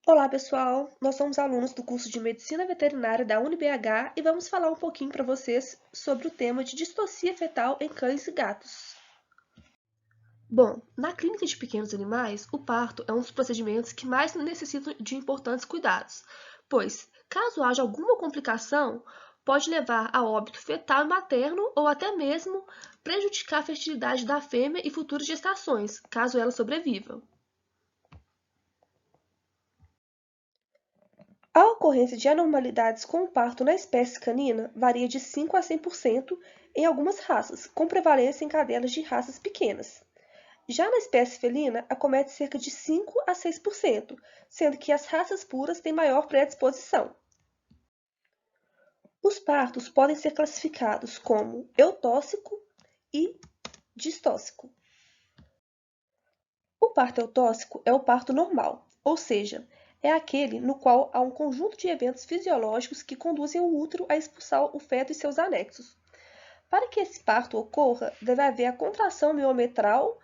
Olá, pessoal! Nós somos alunos do curso de Medicina Veterinária da UniBH e vamos falar um pouquinho para vocês sobre o tema de distocia fetal em cães e gatos. Bom, na clínica de pequenos animais, o parto é um dos procedimentos que mais necessitam de importantes cuidados, pois, caso haja alguma complicação, pode levar a óbito fetal e materno ou até mesmo prejudicar a fertilidade da fêmea e futuras gestações, caso ela sobreviva. A ocorrência de anormalidades com o parto na espécie canina varia de 5 a 100% em algumas raças, com prevalência em cadelas de raças pequenas. Já na espécie felina, acomete cerca de 5 a 6%, sendo que as raças puras têm maior predisposição. Os partos podem ser classificados como eutóxico e distóxico. O parto eutóxico é o parto normal, ou seja, é aquele no qual há um conjunto de eventos fisiológicos que conduzem o útero a expulsar o feto e seus anexos. Para que esse parto ocorra, deve haver a contração miometral,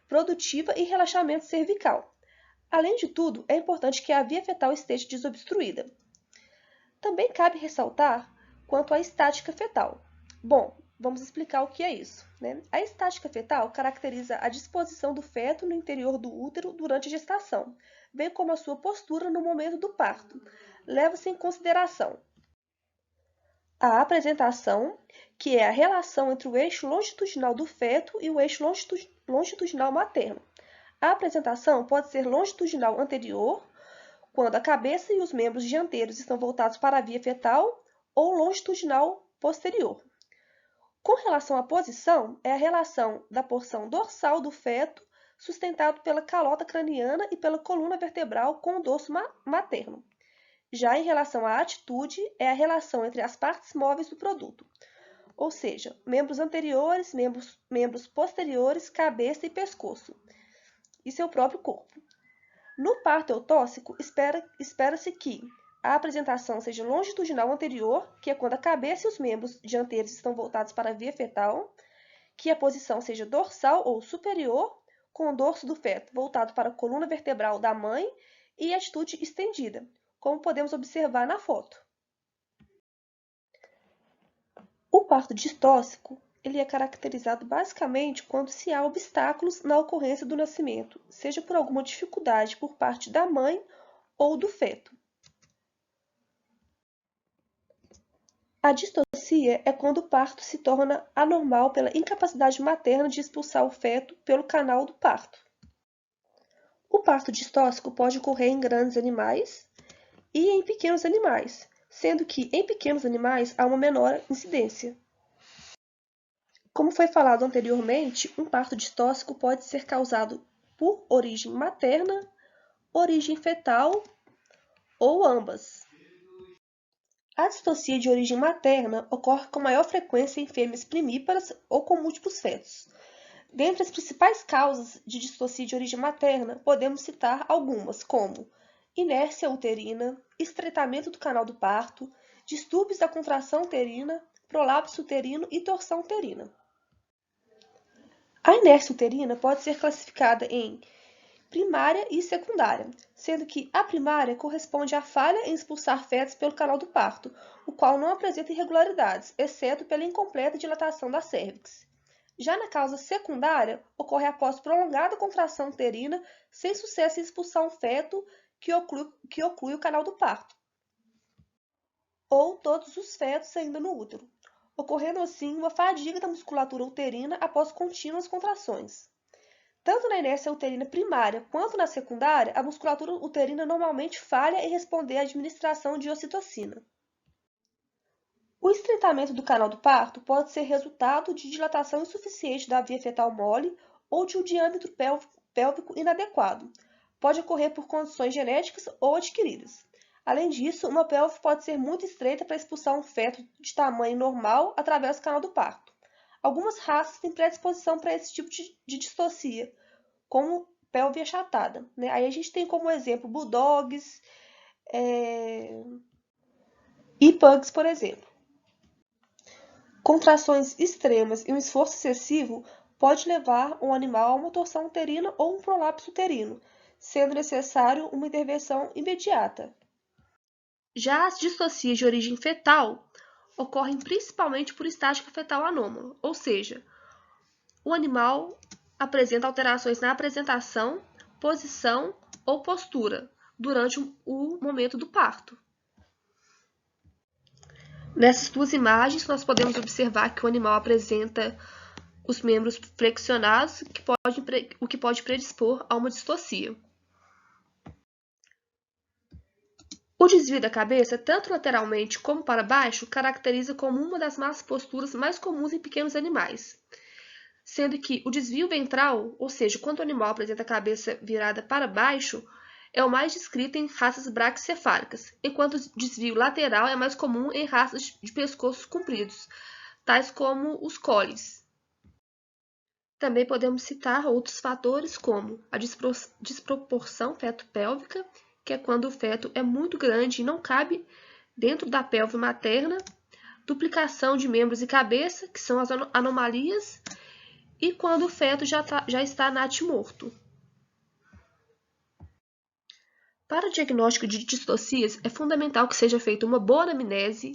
produtiva e relaxamento cervical. Além de tudo, é importante que a via fetal esteja desobstruída. Também cabe ressaltar quanto à estática fetal. Bom, vamos explicar o que é isso, né? A estática fetal caracteriza a disposição do feto no interior do útero durante a gestação, bem como a sua postura no momento do parto. Leva-se em consideração a apresentação, que é a relação entre o eixo longitudinal do feto e o eixo longitudinal materno. A apresentação pode ser longitudinal anterior, quando a cabeça e os membros dianteiros estão voltados para a via fetal, ou longitudinal posterior. Com relação à posição, é a relação da porção dorsal do feto, sustentado pela calota craniana e pela coluna vertebral com o dorso materno. Já em relação à atitude, é a relação entre as partes móveis do produto, ou seja, membros anteriores, membros posteriores, cabeça e pescoço, e seu próprio corpo. No parto eutóxico, espera-se que a apresentação seja longitudinal anterior, que é quando a cabeça e os membros dianteiros estão voltados para a via fetal, que a posição seja dorsal ou superior, com o dorso do feto voltado para a coluna vertebral da mãe e atitude estendida, como podemos observar na foto. O parto distóxico ele é caracterizado basicamente quando se há obstáculos na ocorrência do nascimento, seja por alguma dificuldade por parte da mãe ou do feto. A distocia é quando o parto se torna anormal pela incapacidade materna de expulsar o feto pelo canal do parto. O parto distóxico pode ocorrer em grandes animais e em pequenos animais, sendo que em pequenos animais há uma menor incidência. Como foi falado anteriormente, um parto distóxico pode ser causado por origem materna, origem fetal ou ambas. A distocia de origem materna ocorre com maior frequência em fêmeas primíparas ou com múltiplos fetos. Dentre as principais causas de distocia de origem materna, podemos citar algumas, como inércia uterina, estreitamento do canal do parto, distúrbios da contração uterina, prolapso uterino e torção uterina. A inércia uterina pode ser classificada em primária e secundária, sendo que a primária corresponde à falha em expulsar fetos pelo canal do parto, o qual não apresenta irregularidades, exceto pela incompleta dilatação da cérvix. Já na causa secundária, ocorre após prolongada contração uterina, sem sucesso em expulsar um feto que oclui o canal do parto, ou todos os fetos ainda no útero, ocorrendo assim uma fadiga da musculatura uterina após contínuas contrações. Tanto na inércia uterina primária quanto na secundária, a musculatura uterina normalmente falha em responder à administração de ocitocina. O estreitamento do canal do parto pode ser resultado de dilatação insuficiente da via fetal mole ou de um diâmetro pélvico inadequado. Pode ocorrer por condições genéticas ou adquiridas. Além disso, uma pelve pode ser muito estreita para expulsar um feto de tamanho normal através do canal do parto. Algumas raças têm predisposição para esse tipo de distocia, como pelve achatada, né? Aí a gente tem como exemplo bulldogs e pugs, por exemplo. Contrações extremas e um esforço excessivo pode levar um animal a uma torção uterina ou um prolapso uterino, sendo necessário uma intervenção imediata. Já as distocias de origem fetal ocorrem principalmente por estágio fetal anômalo, ou seja, o animal apresenta alterações na apresentação, posição ou postura durante o momento do parto. Nessas duas imagens, nós podemos observar que o animal apresenta os membros flexionados, o que pode predispor a uma distocia. O desvio da cabeça, tanto lateralmente como para baixo, caracteriza como uma das más posturas mais comuns em pequenos animais, sendo que o desvio ventral, ou seja, quando o animal apresenta a cabeça virada para baixo, é o mais descrito em raças braquicefálicas, enquanto o desvio lateral é mais comum em raças de pescoços compridos, tais como os collies. Também podemos citar outros fatores como a desproporção feto-pélvica, que é quando o feto é muito grande e não cabe dentro da pelve materna, duplicação de membros e cabeça, que são as anomalias, e quando o feto já está natimorto. Para o diagnóstico de distocias, é fundamental que seja feita uma boa anamnese,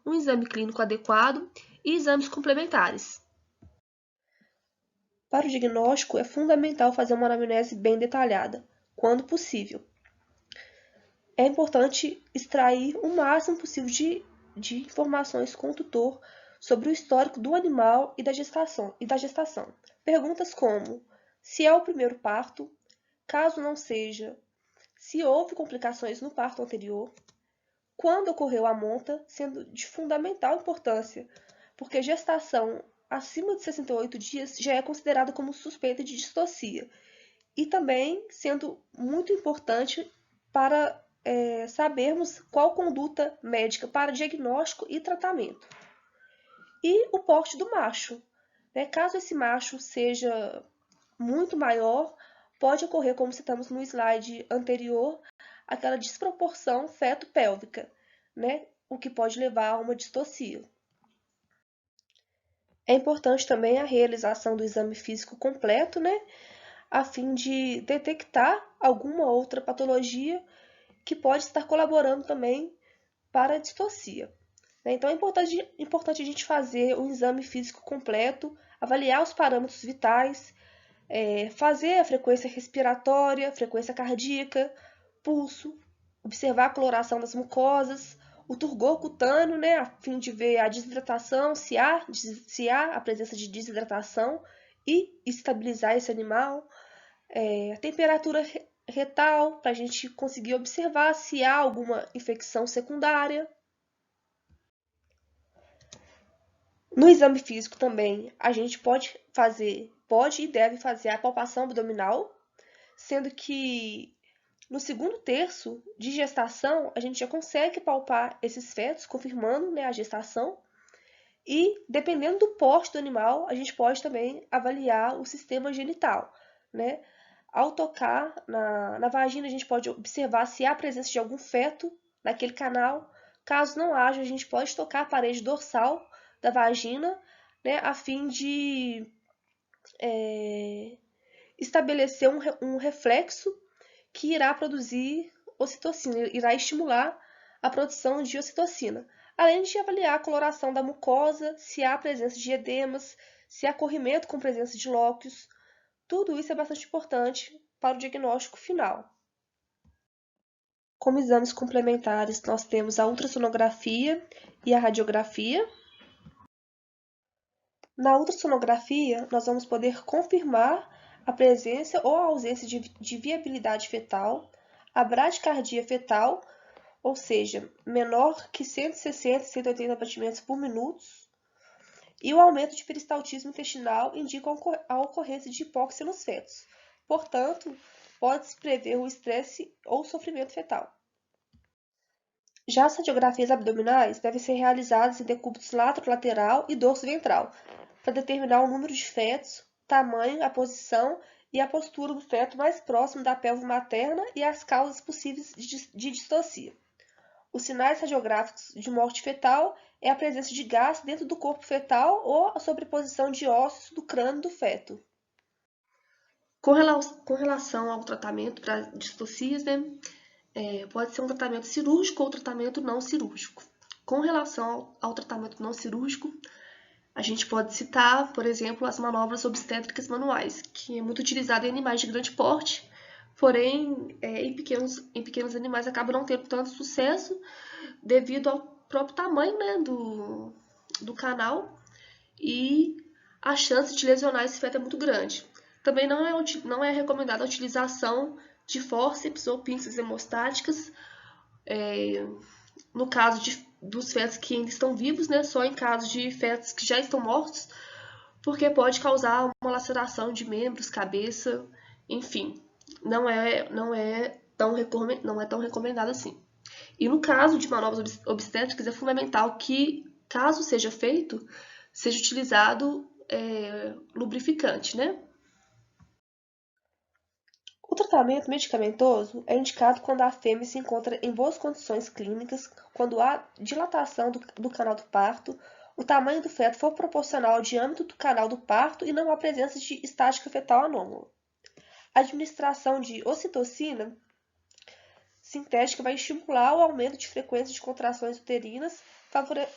um exame clínico adequado e exames complementares. Para o diagnóstico, é fundamental fazer uma anamnese bem detalhada, quando possível. É importante extrair o máximo possível de informações com o tutor sobre o histórico do animal e da gestação. Perguntas como: se é o primeiro parto, caso não seja, se houve complicações no parto anterior, quando ocorreu a monta, sendo de fundamental importância, porque gestação acima de 68 dias já é considerada como suspeita de distocia, e também sendo muito importante para sabermos qual conduta médica para diagnóstico e tratamento. E o porte do macho. Caso esse macho seja muito maior, pode ocorrer, como citamos no slide anterior, aquela desproporção feto-pélvica, o que pode levar a uma distocia. É importante também a realização do exame físico completo, a fim de detectar alguma outra patologia que pode estar colaborando também para a distocia. Então é importante a gente fazer um exame físico completo, avaliar os parâmetros vitais, fazer a frequência respiratória, frequência cardíaca, pulso, observar a coloração das mucosas, o turgor cutâneo, a fim de ver a desidratação, se há a presença de desidratação e estabilizar esse animal, a temperatura retal, para a gente conseguir observar se há alguma infecção secundária. No exame físico também, a gente pode e deve fazer a palpação abdominal, sendo que no segundo terço de gestação, a gente já consegue palpar esses fetos, confirmando a gestação. E, dependendo do porte do animal, a gente pode também avaliar o sistema genital. Ao tocar na vagina, a gente pode observar se há presença de algum feto naquele canal. Caso não haja, a gente pode tocar a parede dorsal da vagina, a fim de estabelecer um reflexo que irá produzir ocitocina, irá estimular a produção de ocitocina, além de avaliar a coloração da mucosa, se há presença de edemas, se há corrimento com presença de lóculos. Tudo isso é bastante importante para o diagnóstico final. Como exames complementares, nós temos a ultrassonografia e a radiografia. Na ultrassonografia, nós vamos poder confirmar a presença ou a ausência de viabilidade fetal, a bradicardia fetal, ou seja, menor que 160 e 180 batimentos por minuto, e o aumento de peristaltismo intestinal indica a ocorrência de hipóxia nos fetos. Portanto, pode-se prever o estresse ou sofrimento fetal. Já as radiografias abdominais devem ser realizadas em decúbitos lateral e dorso ventral, para determinar o número de fetos, tamanho, a posição e a postura do feto mais próximo da pelve materna e as causas possíveis de distocia. Os sinais radiográficos de morte fetal é a presença de gás dentro do corpo fetal ou a sobreposição de ossos do crânio do feto. Com relação ao tratamento para distocias, né, pode ser um tratamento cirúrgico ou tratamento não cirúrgico. Com relação ao tratamento não cirúrgico, a gente pode citar, por exemplo, as manobras obstétricas manuais, que é muito utilizada em animais de grande porte, porém, em pequenos animais acaba não tendo tanto sucesso devido ao próprio tamanho, né, do canal e a chance de lesionar esse feto é muito grande. Também não é recomendada a utilização de fórceps ou pinças hemostáticas no caso dos fetos que ainda estão vivos, né, só em caso de fetos que já estão mortos, porque pode causar uma laceração de membros, cabeça, enfim, não é tão recomendado assim. E no caso de manobras obstétricas, é fundamental que, caso seja feito, seja utilizado lubrificante, né? O tratamento medicamentoso é indicado quando a fêmea se encontra em boas condições clínicas, quando há dilatação do canal do parto, o tamanho do feto for proporcional ao diâmetro do canal do parto e não há presença de estática fetal anômala. A administração de ocitocina sintética vai estimular o aumento de frequência de contrações uterinas,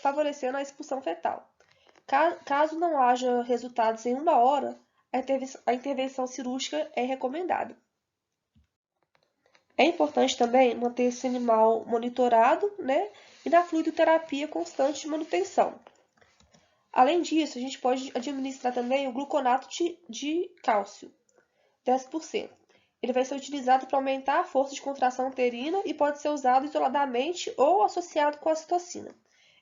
favorecendo a expulsão fetal. Caso não haja resultados em 1 hora, a intervenção cirúrgica é recomendada. É importante também manter esse animal monitorado, né, e na fluidoterapia constante de manutenção. Além disso, a gente pode administrar também o gluconato de cálcio, 10%. Ele vai ser utilizado para aumentar a força de contração uterina e pode ser usado isoladamente ou associado com a citocina.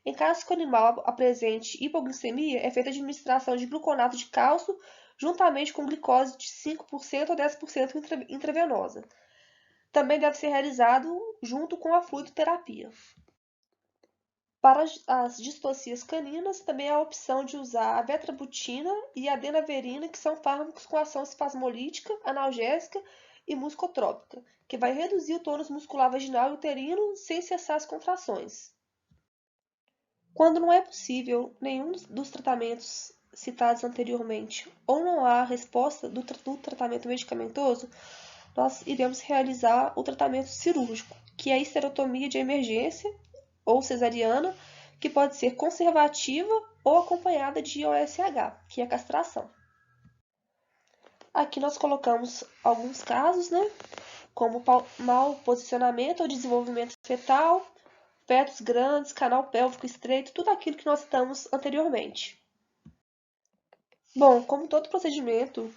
Em caso que o animal apresente hipoglicemia, é feita a administração de gluconato de cálcio juntamente com glicose de 5% ou 10% intravenosa. Também deve ser realizado junto com a fluidoterapia. Para as distocias caninas, também há a opção de usar a vetrabutina e a denaverina, que são fármacos com ação espasmolítica, analgésica e muscotrópica, que vai reduzir o tônus muscular vaginal e uterino sem cessar as contrações. Quando não é possível nenhum dos tratamentos citados anteriormente ou não há resposta do tratamento medicamentoso, nós iremos realizar o tratamento cirúrgico, que é a esterotomia de emergência ou cesariana, que pode ser conservativa ou acompanhada de OSH, que é a castração. Aqui nós colocamos alguns casos, né, como mau posicionamento ou desenvolvimento fetal, fetos grandes, canal pélvico estreito, tudo aquilo que nós citamos anteriormente. Bom, como todo procedimento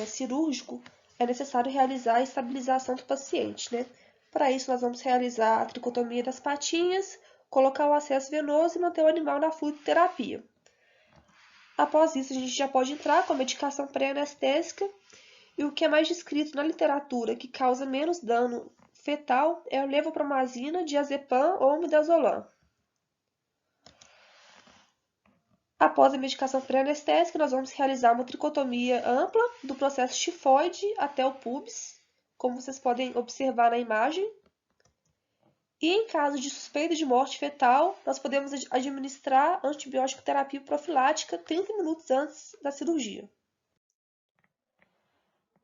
cirúrgico, é necessário realizar a estabilização do paciente, né? Para isso, nós vamos realizar a tricotomia das patinhas, colocar o acesso venoso e manter o animal na fluidoterapia. Após isso, a gente já pode entrar com a medicação pré-anestésica e o que é mais descrito na literatura que causa menos dano fetal é a levopromazina, diazepam ou midazolam. Após a medicação pré-anestésica, nós vamos realizar uma tricotomia ampla do processo tifoide até o pubis, como vocês podem observar na imagem. E em caso de suspeita de morte fetal, nós podemos administrar antibiótico terapia profilática 30 minutos antes da cirurgia.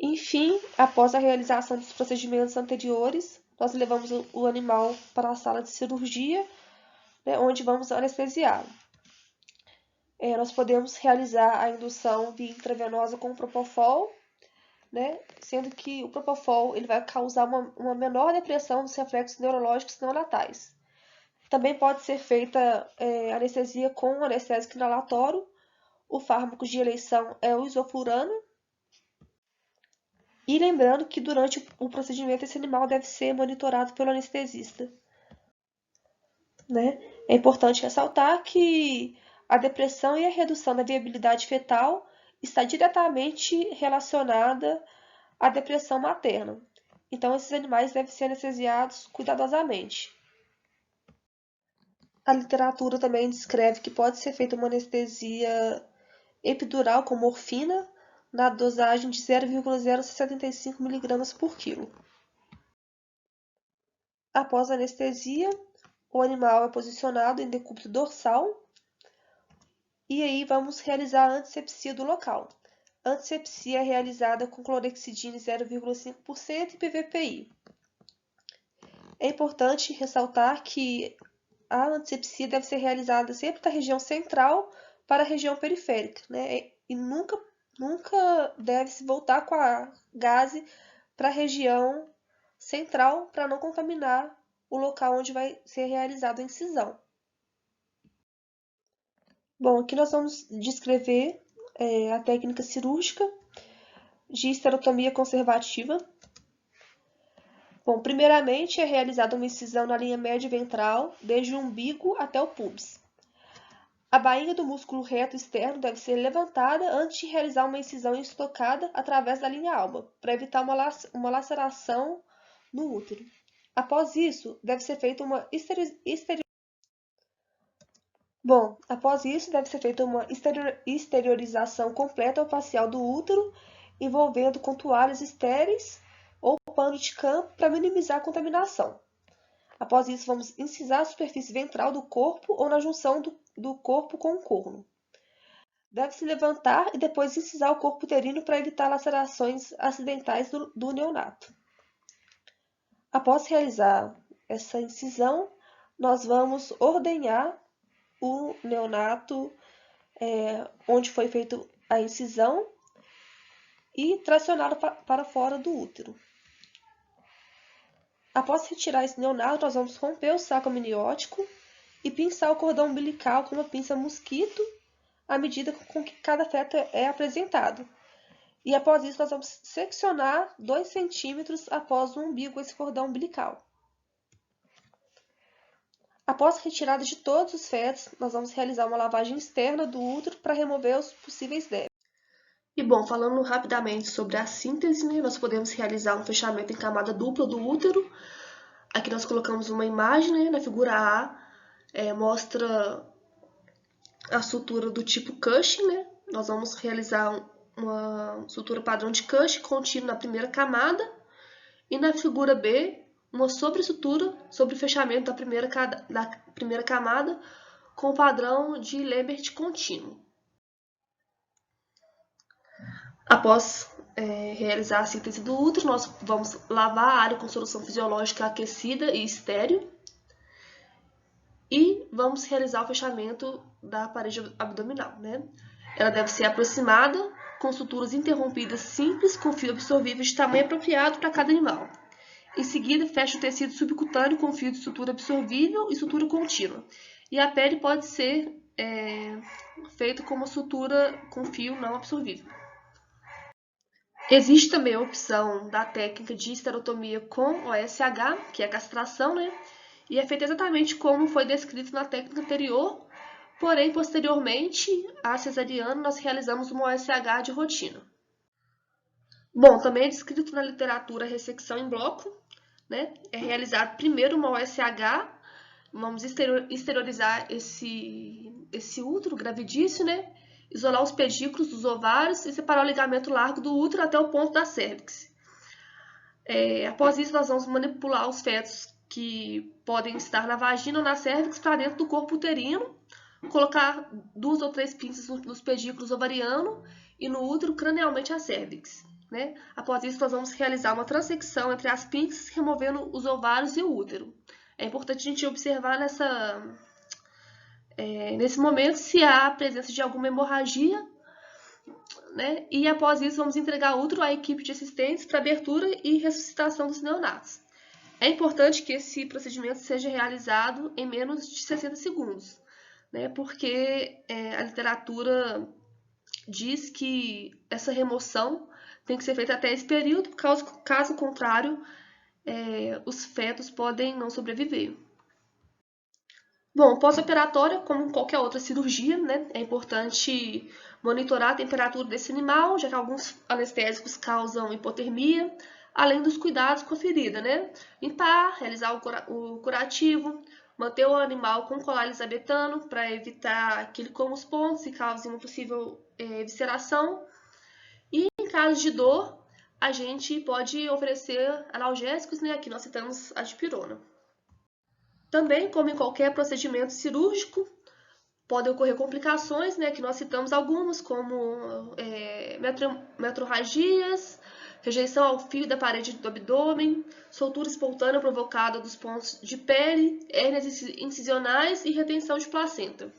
Enfim, após a realização dos procedimentos anteriores, nós levamos o animal para a sala de cirurgia, né, onde vamos anestesiá-lo. Nós podemos realizar a indução via intravenosa com o propofol, né, sendo que o propofol ele vai causar uma menor depressão dos reflexos neurológicos neonatais. Também pode ser feita anestesia com anestésico inalatório. O fármaco de eleição é o isoflurano. E lembrando que durante o procedimento esse animal deve ser monitorado pelo anestesista. Né? É importante ressaltar que a depressão e a redução da viabilidade fetal está diretamente relacionada à depressão materna. Então, esses animais devem ser anestesiados cuidadosamente. A literatura também descreve que pode ser feita uma anestesia epidural com morfina na dosagem de 0,075 mg por quilo. Após a anestesia, o animal é posicionado em decúbito dorsal e aí vamos realizar a antisepsia do local. antisepsia realizada com clorexidina 0,5% e PVPI. É importante ressaltar que a antisepsia deve ser realizada sempre da região central para a região periférica, né? E nunca deve se voltar com a gase para a região central para não contaminar o local onde vai ser realizada a incisão. Bom, aqui nós vamos descrever a técnica cirúrgica de esterotomia conservativa. Bom, primeiramente é realizada uma incisão na linha média ventral, desde o umbigo até o pubis. A bainha do músculo reto externo deve ser levantada antes de realizar uma incisão estocada através da linha alba, para evitar uma laceração no útero. Após isso, deve ser feita uma exteriorização completa ou parcial do útero, envolvendo com toalhas estéreis ou pano de campo para minimizar a contaminação. Após isso, vamos incisar a superfície ventral do corpo ou na junção do corpo com o corno. Deve-se levantar e depois incisar o corpo uterino para evitar lacerações acidentais do neonato. Após realizar essa incisão, nós vamos ordenhar o neonato onde foi feita a incisão e tracioná-lo para fora do útero. Após retirar esse neonato, nós vamos romper o saco amniótico e pinçar o cordão umbilical com uma pinça mosquito à medida com que cada feto é apresentado. E após isso, nós vamos seccionar 2 centímetros após o umbigo esse cordão umbilical. Após a retirada de todos os fetos, nós vamos realizar uma lavagem externa do útero para remover os possíveis débitos. E bom, falando rapidamente sobre a síntese, né, nós podemos realizar um fechamento em camada dupla do útero. Aqui nós colocamos uma imagem, né, na figura A, mostra a sutura do tipo Cushing, né? Nós vamos realizar uma sutura padrão de Cushing contínuo na primeira camada e na figura B, uma sobressutura sobre o fechamento da primeira camada com o padrão de Lambert contínuo. Após realizar a síntese do útero, nós vamos lavar a área com solução fisiológica aquecida e estéril e vamos realizar o fechamento da parede abdominal, né? Ela deve ser aproximada com suturas interrompidas simples com fio absorvível de tamanho apropriado para cada animal. Em seguida, fecha o tecido subcutâneo com fio de sutura absorvível e sutura contínua. E a pele pode ser feita com uma sutura com fio não absorvível. Existe também a opção da técnica de esterotomia com OSH, que é a castração, né? E é feita exatamente como foi descrito na técnica anterior, porém, posteriormente, à cesariana, nós realizamos uma OSH de rotina. Bom, também é descrito na literatura a ressecção em bloco, né? É realizado primeiro uma OSH, vamos exteriorizar esse útero gravidício, né? Isolar os pedículos dos ovários e separar o ligamento largo do útero até o ponto da cérvix. Após isso, nós vamos manipular os fetos que podem estar na vagina ou na cérvix para dentro do corpo uterino, colocar 2 ou 3 pinças nos pedículos ovariano e no útero cranialmente a cérvix. Né? Após isso, nós vamos realizar uma transecção entre as pinças, removendo os ovários e o útero. É importante a gente observar nesse momento se há a presença de alguma hemorragia, né? E após isso, vamos entregar o útero à equipe de assistentes para abertura e ressuscitação dos neonatos. É importante que esse procedimento seja realizado em menos de 60 segundos, né? Porque a literatura diz que essa remoção tem que ser feita até esse período, caso contrário, os fetos podem não sobreviver. Bom, pós-operatória, como qualquer outra cirurgia, né, é importante monitorar a temperatura desse animal, já que alguns anestésicos causam hipotermia, além dos cuidados com a ferida, né? Limpar, realizar o curativo, manter o animal com colar elisabetano para evitar que ele coma os pontos e cause uma possível evisceração. E em caso de dor, a gente pode oferecer analgésicos, né? Aqui nós citamos a dipirona. Também, como em qualquer procedimento cirúrgico, Podem ocorrer complicações, né, que nós citamos algumas, como metrorragias, rejeição ao fio da parede do abdômen, soltura espontânea provocada dos pontos de pele, hérnias incisionais e retenção de placenta.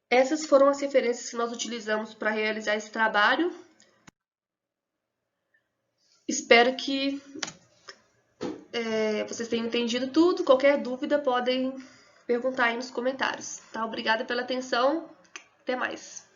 Essas foram as referências que nós utilizamos para realizar esse trabalho. Espero que vocês tenham entendido tudo. Qualquer dúvida podem perguntar aí nos comentários. Tá? Obrigada pela atenção. Até mais.